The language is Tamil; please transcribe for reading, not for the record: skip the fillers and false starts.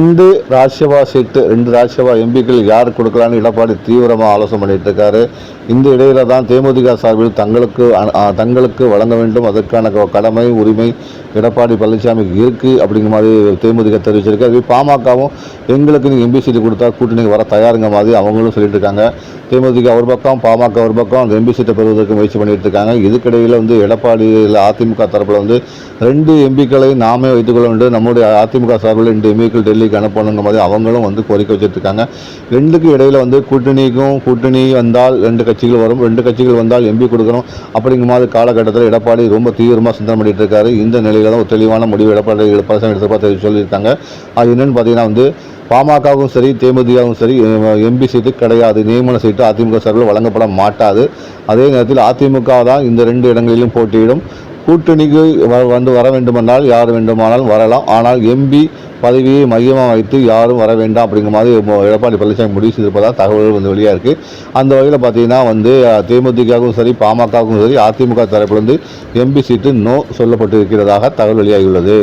2 ராஜ்யசபா சீட்டு 2 ராஜ்யசபா எம்பிக்கள் யார் கொடுக்கலான்னு எடப்பாடி தீவிரமாக ஆலோசனை பண்ணிட்டு இருக்காரு. இந்த இடையில தான் தேமுதிக சார்பில் தங்களுக்கு வழங்க வேண்டும், அதற்கான கடமை உரிமை எடப்பாடி பழனிசாமிக்கு இருக்கு அப்படிங்கிற மாதிரி தேமுதிக தெரிவிச்சிருக்கு. அது பாமகவும் எங்களுக்கு நீங்கள் எம்பி சீட்டு கொடுத்தா கூட்டணிக்கு வர தயாருங்க மாதிரி அவங்களும் சொல்லிட்டு இருக்காங்க. தேமுதிக ஒரு பக்கம், பாமக ஒரு பக்கம் அந்த எம்பி சீட்டை பெறுவதற்கு முயற்சி பண்ணிட்டு இருக்காங்க. இதுக்கிடையில் எடப்பாடியில் அதிமுக தரப்பில் 2 எம்பிக்களை நாமே வைத்துக்கொள்ள வேண்டும், நம்முடைய அதிமுக சார்பில் 2 எம்பிக்கள் டெல்லிக்கு அனுப்பணுங்க மாதிரி அவங்களும் கோரிக்கை வச்சுட்டு இருக்காங்க. 2க்கு இடையில் கூட்டணி வந்தால் 2 கட்சிகள் வரும், 2 கட்சிகள் வந்தால் எம்பி கொடுக்கணும் அப்படிங்கிற மாதிரி காலகட்டத்தில் எடப்பாடி ரொம்ப தீவிரமாக சிந்தனை பண்ணிட்டு இருக்காரு. இந்த நிலையில தான் ஒரு தெளிவான முடிவு எடப்பாடி எடுத்து சொல்லியிருக்காங்க. அது என்னன்னு பார்த்தீங்கன்னா பாமகவும் சரி தேமுதிகவும் சரி எம்பி சீட்டு கிடையாது, நியமன சீட்டு அதிமுக சார்பில் வழங்கப்பட மாட்டாது. அதே நேரத்தில் அதிமுக தான் இந்த 2 இடங்களிலும் போட்டியிடும். கூட்டணிக்கு வர வேண்டுமென்றால் யார் வேண்டுமானாலும் வரலாம், ஆனால் எம்பி பதவியை மையமாக வைத்து யாரும் வர வேண்டாம் அப்படிங்கிற மாதிரி எடப்பாடி பழனிசாமி முடிவு செய்திருப்பதாக தகவல்கள் வெளியாக இருக்குது. அந்த வகையில் பார்த்தீங்கன்னா தேமுதிகவும் சரி பாமகவும் சரி அதிமுக தரப்பிலிருந்து எம்பி சீட்டு நோ சொல்லப்பட்டு இருக்கிறதாக தகவல் வெளியாகியுள்ளது.